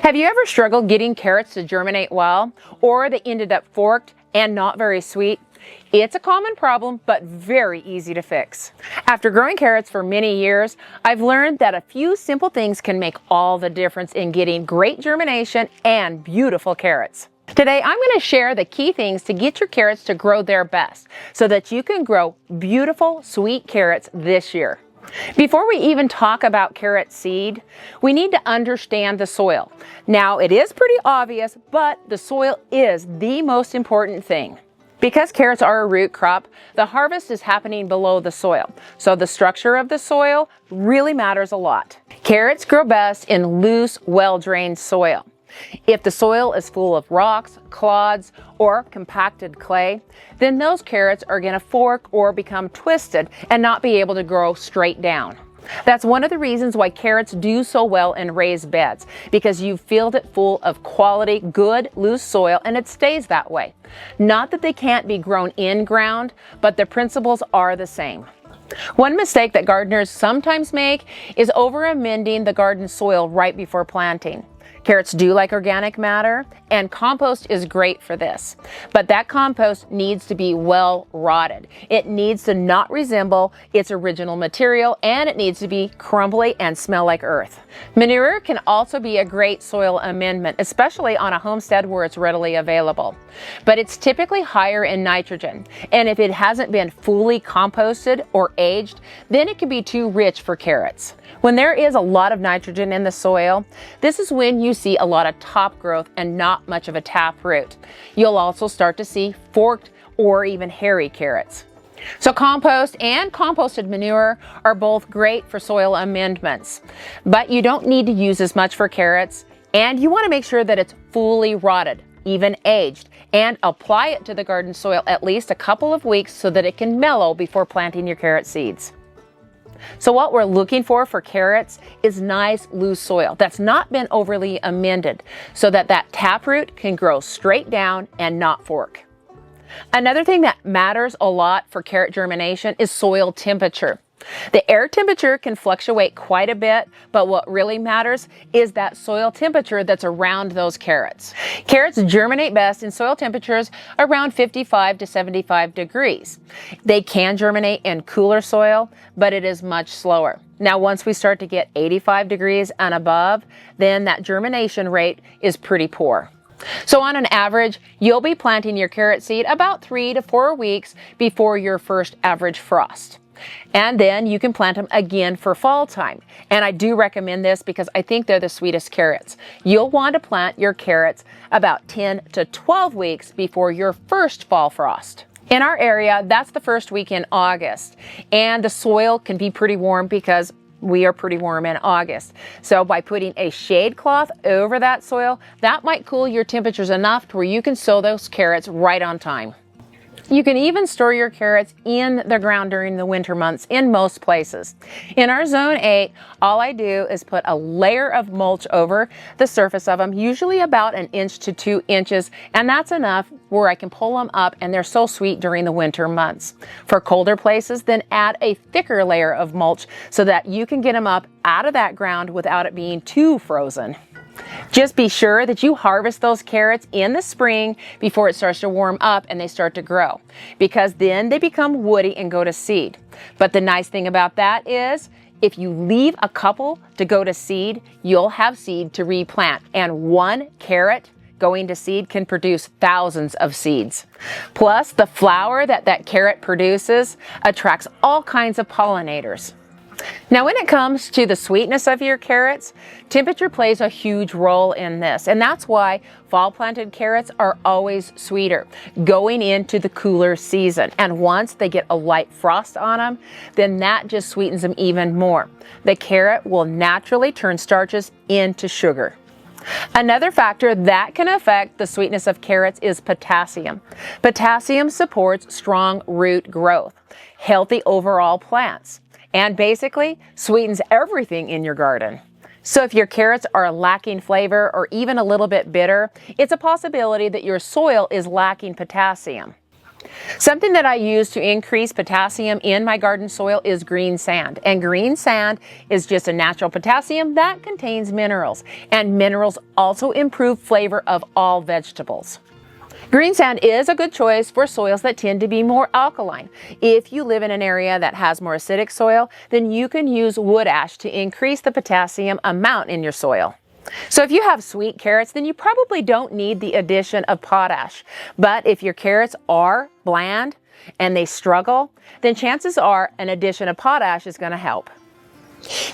Have you ever struggled getting carrots to germinate well, or they ended up forked and not very sweet? It's a common problem, but very easy to fix. After growing carrots for many years, I've learned that a few simple things can make all the difference in getting great germination and beautiful carrots. Today, I'm going to share the key things to get your carrots to grow their best so that you can grow beautiful, sweet carrots this year. Before we even talk about carrot seed, we need to understand the soil. Now, it is pretty obvious, but the soil is the most important thing. Because carrots are a root crop, the harvest is happening below the soil. So the structure of the soil really matters a lot. Carrots grow best in loose, well-drained soil. If the soil is full of rocks, clods, or compacted clay, then those carrots are going to fork or become twisted and not be able to grow straight down. That's one of the reasons why carrots do so well in raised beds, because you've filled it full of quality, good, loose soil, and it stays that way. Not that they can't be grown in ground, but the principles are the same. One mistake that gardeners sometimes make is over-amending the garden soil right before planting. Carrots do like organic matter, and compost is great for this. But that compost needs to be well rotted. It needs to not resemble its original material, and it needs to be crumbly and smell like earth. Manure can also be a great soil amendment, especially on a homestead where it's readily available. But it's typically higher in nitrogen, and if it hasn't been fully composted or aged, then it can be too rich for carrots. When there is a lot of nitrogen in the soil, this is when you see a lot of top growth and not much of a taproot. You'll also start to see forked or even hairy carrots. So compost and composted manure are both great for soil amendments, but you don't need to use as much for carrots, and you want to make sure that it's fully rotted, even aged, and apply it to the garden soil at least a couple of weeks so that it can mellow before planting your carrot seeds. So what we're looking for carrots is nice, loose soil that's not been overly amended so that taproot can grow straight down and not fork. Another thing that matters a lot for carrot germination is soil temperature. The air temperature can fluctuate quite a bit, but what really matters is that soil temperature that's around those carrots. Carrots germinate best in soil temperatures around 55 to 75 degrees. They can germinate in cooler soil, but it is much slower. Now, once we start to get 85 degrees and above, then that germination rate is pretty poor. So on an average, you'll be planting your carrot seed about 3 to 4 weeks before your first average frost. And then you can plant them again for fall time. And I do recommend this because I think they're the sweetest carrots. You'll want to plant your carrots about 10 to 12 weeks before your first fall frost. In our area, that's the first week in August. And the soil can be pretty warm because we are pretty warm in August. So by putting a shade cloth over that soil, that might cool your temperatures enough to where you can sow those carrots right on time. You can even store your carrots in the ground during the winter months in most places. In our zone 8, all I do is put a layer of mulch over the surface of them, usually about 1 inch to 2 inches, and that's enough where I can pull them up, and they're so sweet during the winter months. For colder places, then add a thicker layer of mulch so that you can get them up out of that ground without it being too frozen. Just be sure that you harvest those carrots in the spring before it starts to warm up and they start to grow, because then they become woody and go to seed. But the nice thing about that is if you leave a couple to go to seed, you'll have seed to replant, and one carrot going to seed can produce thousands of seeds. Plus, the flower that carrot produces attracts all kinds of pollinators. Now, when it comes to the sweetness of your carrots, temperature plays a huge role in this, and that's why fall planted carrots are always sweeter going into the cooler season. And once they get a light frost on them, then that just sweetens them even more. The carrot will naturally turn starches into sugar. Another factor that can affect the sweetness of carrots is potassium. Potassium supports strong root growth, healthy overall plants, and basically sweetens everything in your garden. So if your carrots are lacking flavor or even a little bit bitter, it's a possibility that your soil is lacking potassium. Something that I use to increase potassium in my garden soil is green sand. And green sand is just a natural potassium that contains minerals. And minerals also improve flavor of all vegetables. Green sand is a good choice for soils that tend to be more alkaline. If you live in an area that has more acidic soil, then you can use wood ash to increase the potassium amount in your soil. So if you have sweet carrots, then you probably don't need the addition of potash. But if your carrots are bland and they struggle, then chances are an addition of potash is going to help.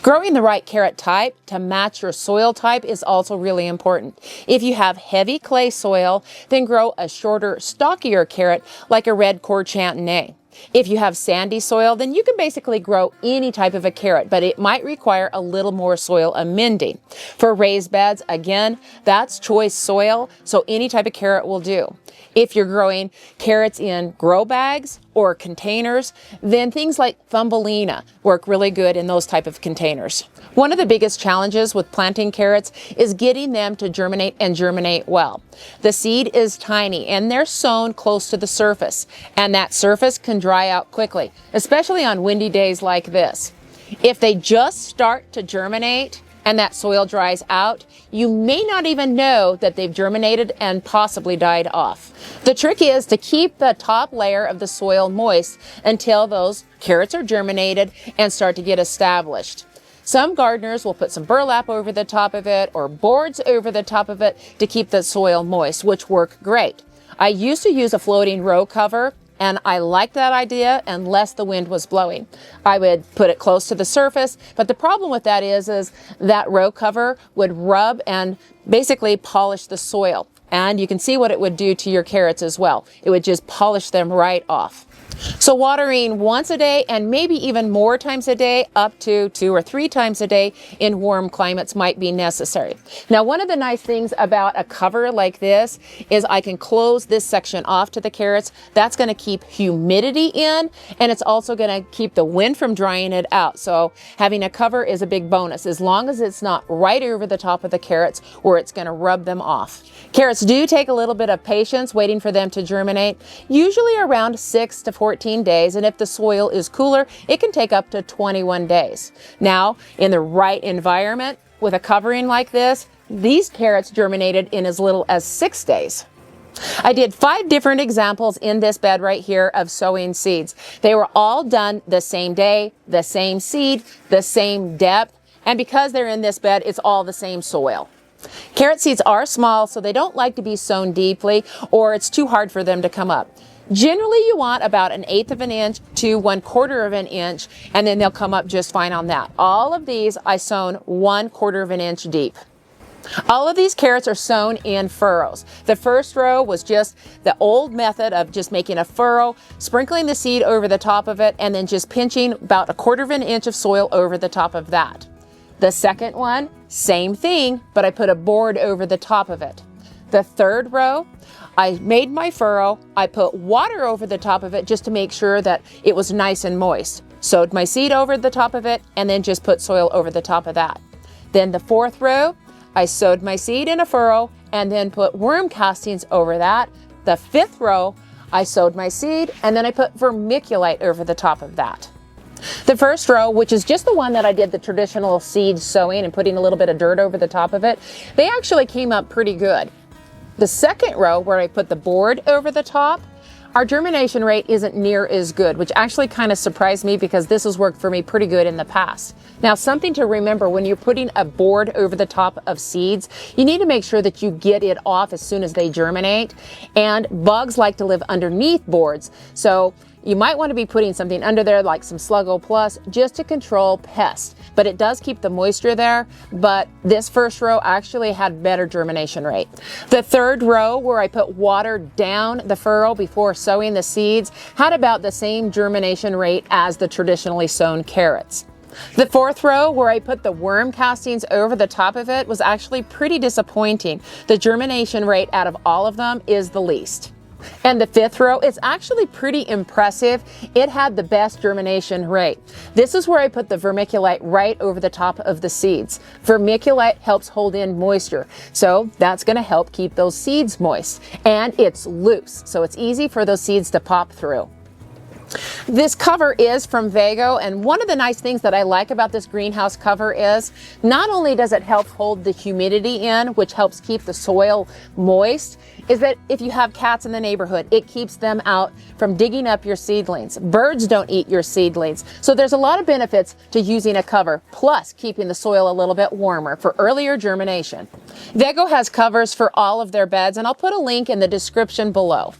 Growing the right carrot type to match your soil type is also really important. If you have heavy clay soil, then grow a shorter, stockier carrot like a red cord chantenay. If you have sandy soil, then you can basically grow any type of a carrot, but it might require a little more soil amending. For raised beds, again, that's choice soil, so any type of carrot will do. If you're growing carrots in grow bags or containers, then things like Thumbelina work really good in those type of containers. One of the biggest challenges with planting carrots is getting them to germinate and germinate well. The seed is tiny and they're sown close to the surface, and that surface can dry out quickly, especially on windy days like this. If they just start to germinate and that soil dries out, you may not even know that they've germinated and possibly died off. The trick is to keep the top layer of the soil moist until those carrots are germinated and start to get established. Some gardeners will put some burlap over the top of it or boards over the top of it to keep the soil moist, which work great. I used to use a floating row cover, and I liked that idea unless the wind was blowing. I would put it close to the surface, but the problem with that is that row cover would rub and basically polish the soil. And you can see what it would do to your carrots as well. It would just polish them right off. So watering once a day and maybe even more times a day, up to 2 or 3 times a day in warm climates might be necessary. Now, one of the nice things about a cover like this is I can close this section off to the carrots. That's going to keep humidity in, and it's also going to keep the wind from drying it out. So having a cover is a big bonus, as long as it's not right over the top of the carrots where it's going to rub them off. Carrots do take a little bit of patience waiting for them to germinate, usually around 6 to 14 days, and if the soil is cooler, it can take up to 21 days. Now, in the right environment with a covering like this, these carrots germinated in as little as 6 days. I did 5 different examples in this bed right here of sowing seeds. They were all done the same day, the same seed, the same depth, and because they're in this bed, it's all the same soil. Carrot seeds are small, so they don't like to be sown deeply, or it's too hard for them to come up. Generally, you want about 1/8 of an inch to 1/4 of an inch, and then they'll come up just fine on that. All of these I sown 1/4 of an inch deep. All of these carrots are sown in furrows. The first row was just the old method of just making a furrow, sprinkling the seed over the top of it, and then just pinching about 1/4 of an inch of soil over the top of that. The second one, same thing, but I put a board over the top of it. The third row, I made my furrow, I put water over the top of it just to make sure that it was nice and moist. Sowed my seed over the top of it, and then just put soil over the top of that. Then the fourth row, I sowed my seed in a furrow and then put worm castings over that. The fifth row, I sowed my seed and then I put vermiculite over the top of that. The first row, which is just the one that I did the traditional seed sowing and putting a little bit of dirt over the top of it, they actually came up pretty good. The second row, where I put the board over the top, our germination rate isn't near as good, which actually kind of surprised me because this has worked for me pretty good in the past. Now, something to remember when you're putting a board over the top of seeds, you need to make sure that you get it off as soon as they germinate. And bugs like to live underneath boards. So you might want to be putting something under there like some Sluggo Plus just to control pests. But it does keep the moisture there. But this first row actually had better germination rate. The third row, where I put water down the furrow before sowing the seeds, had about the same germination rate as the traditionally sown carrots. The fourth row, where I put the worm castings over the top of it, was actually pretty disappointing. The germination rate out of all of them is the least. And the 5th row is actually pretty impressive. It had the best germination rate. This is where I put the vermiculite right over the top of the seeds. Vermiculite helps hold in moisture, so that's going to help keep those seeds moist. And it's loose, so it's easy for those seeds to pop through. This cover is from Vago, and one of the nice things that I like about this greenhouse cover is not only does it help hold the humidity in, which helps keep the soil moist, is that if you have cats in the neighborhood, it keeps them out from digging up your seedlings. Birds don't eat your seedlings. So there's a lot of benefits to using a cover, plus keeping the soil a little bit warmer for earlier germination. Vago has covers for all of their beds, and I'll put a link in the description below.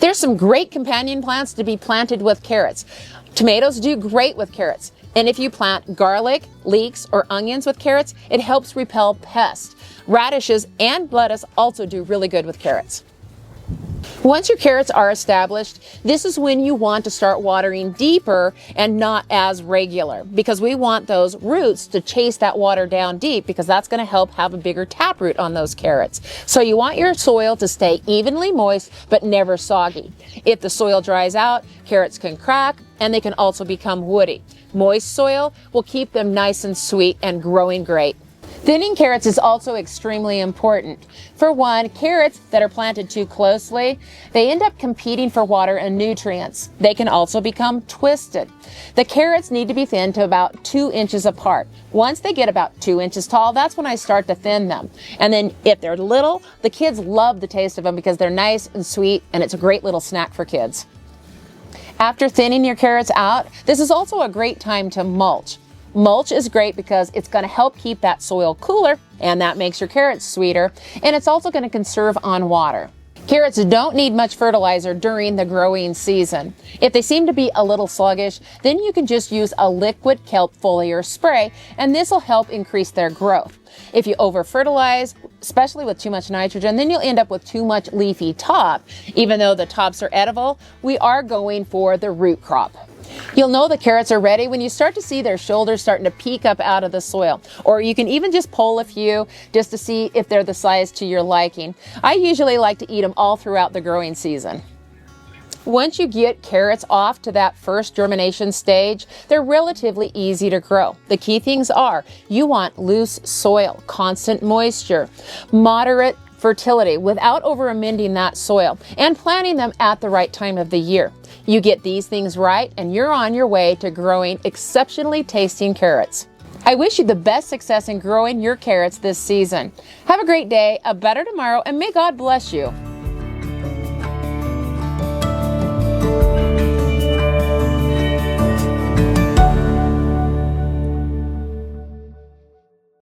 There's some great companion plants to be planted with carrots. Tomatoes do great with carrots. And if you plant garlic, leeks, or onions with carrots, it helps repel pests. Radishes and lettuce also do really good with carrots. Once your carrots are established, this is when you want to start watering deeper and not as regular, because we want those roots to chase that water down deep, because that's going to help have a bigger taproot on those carrots. So you want your soil to stay evenly moist but never soggy. If the soil dries out, carrots can crack and they can also become woody. Moist soil will keep them nice and sweet and growing great. Thinning carrots is also extremely important. For one, carrots that are planted too closely, they end up competing for water and nutrients. They can also become twisted. The carrots need to be thinned to about 2 inches apart. Once they get about 2 inches tall, that's when I start to thin them. And then if they're little, the kids love the taste of them because they're nice and sweet, and it's a great little snack for kids. After thinning your carrots out, this is also a great time to mulch. Mulch is great because it's going to help keep that soil cooler, and that makes your carrots sweeter, and it's also going to conserve on water. Carrots don't need much fertilizer during the growing season. If they seem to be a little sluggish, then you can just use a liquid kelp foliar spray, and this will help increase their growth. If you over-fertilize, especially with too much nitrogen, then you'll end up with too much leafy top. Even though the tops are edible, we are going for the root crop. You'll know the carrots are ready when you start to see their shoulders starting to peek up out of the soil. Or you can even just pull a few just to see if they're the size to your liking. I usually like to eat them all throughout the growing season. Once you get carrots off to that first germination stage, they're relatively easy to grow. The key things are you want loose soil, constant moisture, moderate fertility without over-amending that soil, and planting them at the right time of the year. You get these things right, and you're on your way to growing exceptionally tasting carrots. I wish you the best success in growing your carrots this season. Have a great day, a better tomorrow, and may God bless you.